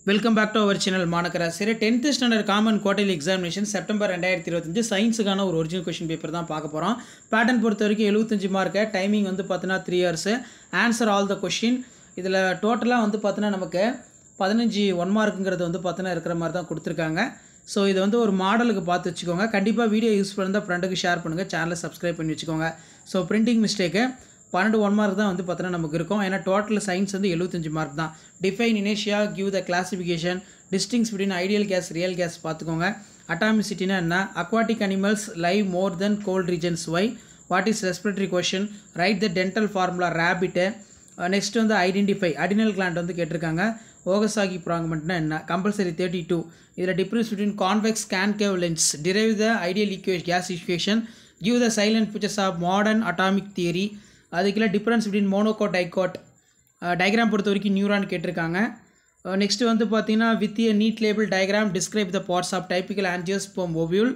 Welcome back to our channel மாணக்கராசிரியர் 10th standard common quarterly examination September 2025 சயின்ஸுக்கான ஒரு original question paper தான் பார்க்க போகிறோம். பேட்டர்ன் பொறுத்த வரைக்கும் 75 மார்க்கு, டைமிங் வந்து பார்த்தீங்கன்னா 3 hours, answer all the question. இதில் டோட்டலாக வந்து பார்த்தீங்கன்னா நமக்கு 15 1 மார்க்குங்கிறது வந்து பார்த்தீங்கன்னா இருக்கிற மாதிரி தான் கொடுத்துருக்காங்க. ஸோ இது வந்து ஒரு மாடலுக்கு பார்த்து வச்சுக்கோங்க. கண்டிப்பாக வீடியோ யூஸ் பண்ணால் ஃப்ரெண்டுக்கு ஷேர் பண்ணுங்கள், சேனலை சப்ஸ்கிரைப் பண்ணி வச்சுக்கோங்க. ஸோ பிரிண்டிங் மிஸ்டேக்கு 12 1 மார்க் தான் வந்து பார்த்தீங்கன்னா நமக்கு இருக்கும். ஏன்னா டோட்டல் சயின்ஸ் வந்து 75 மார்க் தான். டிஃபைன் இனேஷியா, give the classification, distinguish between ideal gas real gas பார்த்துக்கோங்க. அட்டாமிசிட்டினா என்ன, aquatic animals live more than cold regions why, what is respiratory quotient, write the dental formula rabbit. Next வந்து identify adrenal gland வந்து கேட்டிருக்காங்க. Okazaki ப்ராக்மெண்ட்னா என்ன, compulsory 32. இதில் difference between convex concave lens, derive the ideal gas equation, give the salient features of modern atomic theory. அதுக்குள்ள difference between மோனோகோட் dicot, diagram பொறுத்த வரைக்கும் neuron கேட்டிருக்காங்க. நெக்ஸ்ட்டு வந்து பார்த்தீங்கன்னா with a neat label diagram describe the parts of typical angiosperm ovule.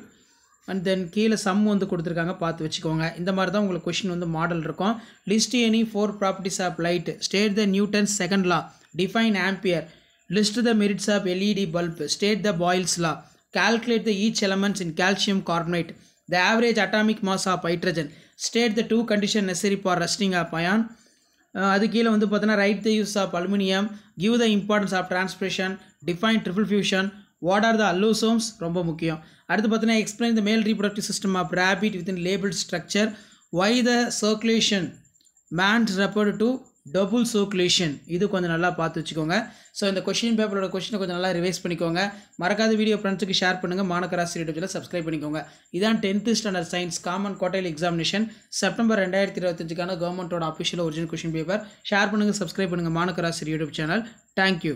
And then கீழே sum வந்து கொடுத்துருக்காங்க, பார்த்து வச்சுக்கோங்க. இந்த மாதிரி தான் உங்களுக்கு கொஷின் வந்து மாடல் இருக்கும். List any 4 properties of light, state the Newton's second law, define ampere, list the merits of LED bulb, state the Boyle's law, calculate the each elements in calcium carbonate, the average atomic mass of hydrogen, state the 2 conditions necessary for rusting of ion. அது கீழே வந்து பார்த்தீங்கன்னா write the use of aluminium, give the importance of transpiration, define triple fusion, what are the allosomes, ரொம்ப முக்கியம். அடுத்து பார்த்தீங்கன்னா explain the male reproductive system of rabbit within label structure, why the circulation means referred to double circulation. இது கொஞ்சம் நல்லா பார்த்து வச்சுக்கோங்க. So இந்த கொஷின் பேப்பரோட கொஷினை கொஞ்சம் நல்லா ரிவைஸ் பண்ணிக்கோங்க. மறக்காத வீடியோ ஃப்ரெண்ட்ஸுக்கு ஷேர் பண்ணுங்கள். மாணக்கராசி யூடியூப்ல சப்ஸ்கிரைப் பண்ணிக்கோங்க. இதான் 10th standard science common quarterly examination September 2025 கவர்மெண்ட்டோட official original question paper. Share பண்ணுங்கள், சப்ஸ்கிரைப் பண்ணுங்கள் மாணக்கராசி யூடியூப் சேனல். தேங்க்யூ.